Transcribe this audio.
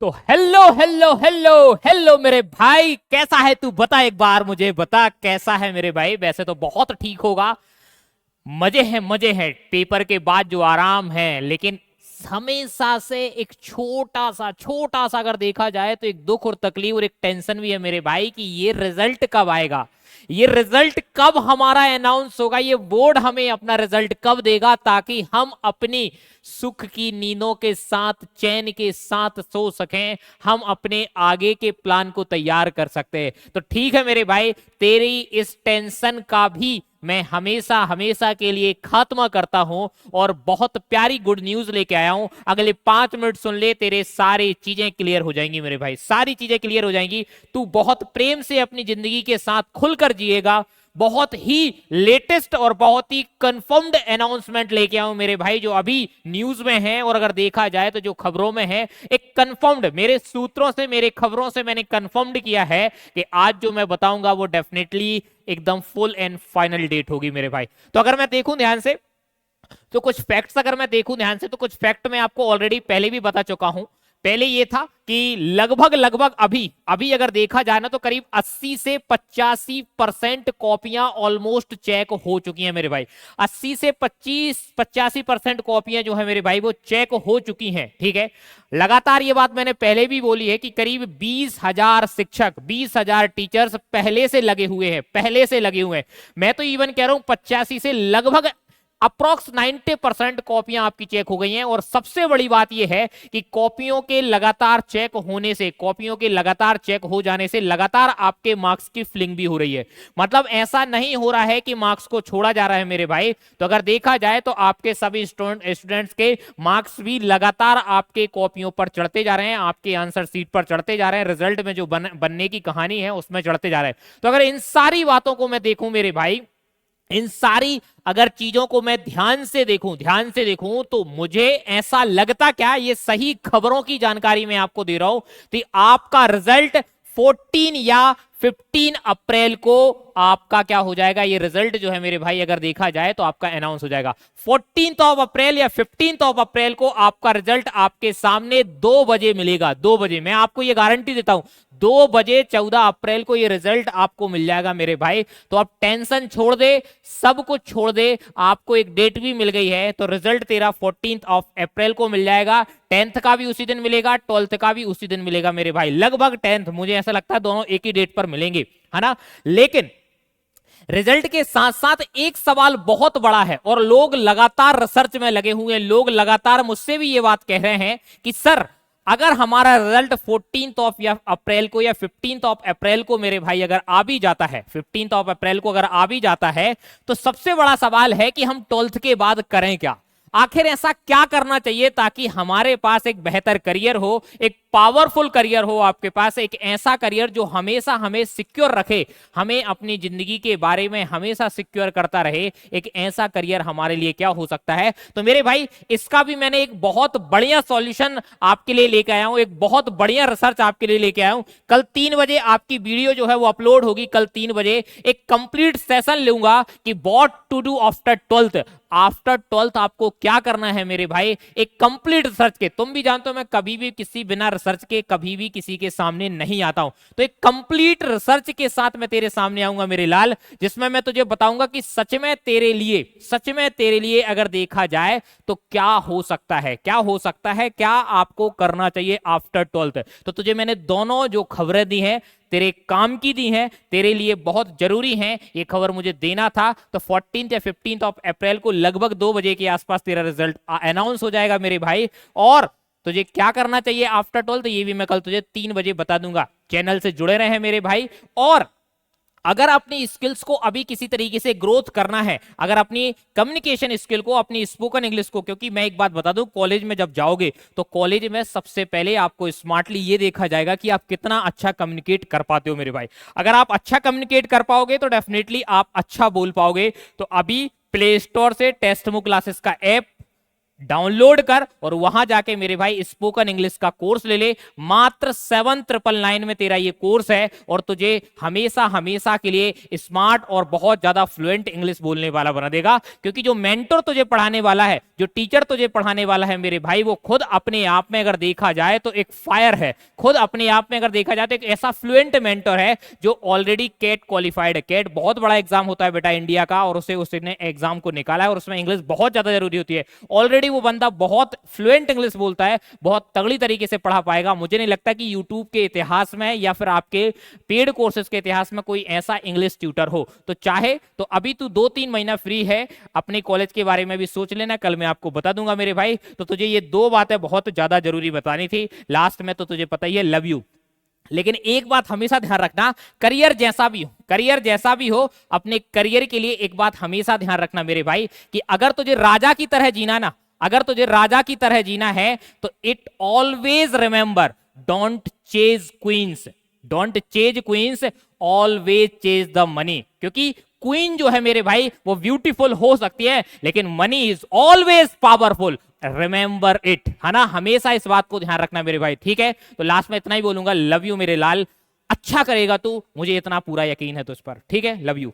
तो hello hello hello hello मेरे भाई, कैसा है तू? बता, एक बार मुझे बता कैसा है मेरे भाई। वैसे तो बहुत ठीक होगा, मजे हैं मजे हैं, पेपर के बाद जो आराम है। लेकिन हमेशा से एक छोटा सा अगर देखा जाए तो एक दुख और तकलीफ और एक टेंशन भी है मेरे भाई कि ये रिजल्ट कब आएगा, ये रिजल्ट कब हमारा अनाउंस होगा, ये बोर्ड हमें अपना रिजल्ट कब देगा, ताकि हम अपनी सुख की नींदों के साथ चैन के साथ सो सकें, हम अपने आगे के प्लान को तैयार कर सकते हैं। तो ठीक है मेरे भाई, तेरी इस टेंशन का भी मैं हमेशा हमेशा के लिए खात्मा करता हूं और बहुत प्यारी गुड न्यूज लेके आया हूं। अगले 5 मिनट सुन ले, तेरे सारी चीजें क्लियर हो जाएंगी मेरे भाई, सारी चीजें क्लियर हो जाएंगी। तू बहुत प्रेम से अपनी जिंदगी के साथ खुलकर जिएगा। बहुत ही लेटेस्ट और बहुत ही कंफर्म्ड अनाउंसमेंट लेके आऊं मेरे भाई, जो अभी न्यूज में है और अगर देखा जाए तो जो खबरों में है, एक कंफर्म्ड, मेरे सूत्रों से मेरे खबरों से मैंने कंफर्म्ड किया है कि आज जो मैं बताऊंगा वो डेफिनेटली एकदम फुल एंड फाइनल डेट होगी मेरे भाई। तो अगर मैं देखूं ध्यान से तो कुछ फैक्ट्स अगर मैं देखूं ध्यान से तो कुछ फैक्ट मैं आपको ऑलरेडी पहले भी बता चुका हूं। पहले ये था कि लगभग लगभग अभी अभी अगर देखा जाए ना तो करीब 80 से 85% कॉपियां ऑलमोस्ट चेक हो चुकी हैं मेरे भाई। 80 से 85% कॉपियां जो है मेरे भाई वो चेक हो चुकी हैं। ठीक है, लगातार ये बात मैंने पहले भी बोली है कि करीब 20,000 शिक्षक, 20,000 टीचर्स पहले से लगे हुए हैं, पहले से लगे हुए हैं। मैं तो इवन कह रहा हूं 85 से लगभग अप्रोक्स 90% कॉपियां आपकी चेक हो गई हैं। और सबसे बड़ी बात यह है कि कॉपियों के लगातार चेक होने से, कॉपियों के लगातार चेक हो जाने से लगातार आपके मार्क्स की फिलिंग भी हो रही है। मतलब ऐसा नहीं हो रहा है कि मार्क्स को छोड़ा जा रहा है मेरे भाई। तो अगर देखा जाए तो आपके सभी स्टूडेंट्स के मार्क्स भी लगातार आपके कॉपियों पर चढ़ते जा रहे हैं, आपके आंसर सीट पर चढ़ते जा रहे हैं, रिजल्ट में जो बनने की कहानी है उसमें चढ़ते जा रहे हैं। तो अगर इन सारी बातों को मैं देखूं मेरे भाई, इन सारी अगर चीजों को मैं ध्यान से देखूं तो मुझे ऐसा लगता, क्या ये सही खबरों की जानकारी मैं आपको दे रहा हूं, तो आपका रिजल्ट 14 या 15 अप्रैल को आपका क्या हो जाएगा, ये रिजल्ट जो है मेरे भाई अगर देखा जाए तो आपका अनाउंस हो जाएगा। 14 अप्रैल या 15 अप्रैल को आपका रिजल्ट आपके सामने 2 बजे मिलेगा। 2 बजे, मैं आपको ये गारंटी देता हूं, 2 बजे 14 अप्रैल को ये रिजल्ट आपको मिल जाएगा मेरे भाई। तो आप टेंशन छोड़ दे, सब कुछ छोड़ दे, आपको एक डेट भी मिल गई है। तो रिजल्ट तेरा 14 अप्रैल को मिल जाएगा। 10th का भी उसी दिन मिलेगा, 12th का भी उसी दिन मिलेगा मेरे भाई। लगभग 10th, मुझे ऐसा लगता है दोनों एक ही डेट पर मिलेंगे, है ना। लेकिन रिजल्ट के साथ साथ एक सवाल बहुत बड़ा है और लोग लगातार रिसर्च में लगे हुए हैं। लोग लगातार मुझसे भी ये बात कह रहे हैं कि सर, अगर हमारा रिजल्ट 14 अप्रैल को या 15 अप्रैल को मेरे भाई अगर आ भी जाता है, 15 अप्रैल को अगर आ भी जाता है, तो सबसे बड़ा सवाल है कि हम 12th के बाद करें क्या। आखिर ऐसा क्या करना चाहिए ताकि हमारे पास एक बेहतर करियर हो, एक पावरफुल करियर हो आपके पास, एक ऐसा करियर जो हमेशा हमें सिक्योर रखे, हमें अपनी जिंदगी के बारे में हमेशा सिक्योर करता रहे। एक ऐसा करियर हमारे लिए क्या हो सकता है। तो मेरे भाई इसका भी मैंने एक बहुत बढ़िया सॉल्यूशन आपके लिए लेके आया हूं, एक बहुत बढ़िया रिसर्च आपके लिए लेके आया हूं। कल 3 बजे आपकी वीडियो जो है वो अपलोड होगी। कल 3 बजे एक कंप्लीट सेशन लूंगा कि what to do after 12th। After 12th आपको क्या करना है मेरे भाई, एक कंप्लीट रिसर्च के। तुम भी जानते हो मैं कभी भी किसी बिना रिसर्च के कभी भी किसी के सामने नहीं आता हूं। तो एक कंप्लीट रिसर्च के साथ मैं तेरे सामने आऊंगा मेरे लाल, जिसमें मैं तुझे बताऊंगा कि सच में तेरे लिए अगर देखा जाए तो क्या हो सकता है, क्या हो सकता है, क्या आपको करना चाहिए आफ्टर 12th। तो तुझे मैंने दोनों जो खबरें दी हैं तेरे काम की दी हैं, तेरे लिए बहुत जरूरी हैं, ये खबर मुझे देना था। तो 14 या 15 अप्रैल को लगभग 2 बजे के आसपास तेरा रिजल्ट अनाउंस हो जाएगा मेरे भाई। और तुझे क्या करना चाहिए आफ्टर 12th ये भी मैं कल तुझे 3 बजे बता दूंगा। चैनल से जुड़े रहे मेरे भाई। और अगर अपनी स्किल्स को अभी किसी तरीके से ग्रोथ करना है, अगर अपनी कम्युनिकेशन स्किल को, अपनी स्पोकन इंग्लिश को, क्योंकि मैं एक बात बता दूं, कॉलेज में जब जाओगे तो कॉलेज में सबसे पहले आपको स्मार्टली ये देखा जाएगा कि आप कितना अच्छा कम्युनिकेट कर पाते हो मेरे भाई। अगर आप अच्छा कम्युनिकेट कर पाओगे तो डेफिनेटली आप अच्छा बोल पाओगे। तो अभी प्ले स्टोर से टेस्ट मूक क्लासेस का ऐप डाउनलोड कर और वहां जाके मेरे भाई स्पोकन इंग्लिश का कोर्स ले ले। मात्र 7,999 में तेरा ये कोर्स है और तुझे हमेशा हमेशा के लिए स्मार्ट और बहुत ज्यादा फ्लुएंट इंग्लिश बोलने वाला बना देगा। क्योंकि जो मेंटर तुझे पढ़ाने वाला है, जो टीचर तुझे पढ़ाने वाला है मेरे भाई, वो खुद अपने आप में अगर देखा जाए तो एक फायर है। खुद अपने आप में अगर देखा जाए तो एक ऐसा फ्लुएंट मेंटर है जो ऑलरेडी कैट क्वालिफाइड है। कैट बहुत बड़ा एग्जाम होता है बेटा इंडिया का, और उसने एग्जाम को निकाला है और उसमें इंग्लिश बहुत ज्यादा जरूरी होती है। ऑलरेडी वो बंदा बहुत फ्लुएंट इंग्लिश बोलता है, बहुत तगड़ी तरीके से पढ़ा पाएगा। मुझे नहीं लगता कि यूट्यूब के इतिहास में या फिर आपके पेड कोर्सेज के इतिहास में कोई ऐसा इंग्लिश ट्यूटर हो। तो चाहे तो अभी तू 2-3 महीना फ्री है, अपने कॉलेज के बारे में भी सोच लेना, कल मैं आपको बता दूंगा मेरे भाई। तो तुझे ये 2 बातें बहुत ज्यादा जरूरी बतानी थी। लास्ट में तो तुझे पता ही है, लव यू। लेकिन एक बात हमेशा ध्यान रखना, करियर जैसा भी हो, अपने करियर के लिए एक बात हमेशा ध्यान रखना मेरे भाई, कि अगर तुझे राजा की तरह जीना ना, अगर तुझे राजा की तरह जीना है तो it always remember, don't chase queens, don't chase queens, always chase the money. क्योंकि क्वीन जो है मेरे भाई वो ब्यूटीफुल हो सकती है, लेकिन money is always powerful, remember it, है ना। हमेशा इस बात को ध्यान रखना मेरे भाई, ठीक है। तो लास्ट में इतना ही बोलूंगा, लव यू मेरे लाल। अच्छा करेगा तू, मुझे इतना पूरा यकीन है तुझ पर, ठीक है। Love you.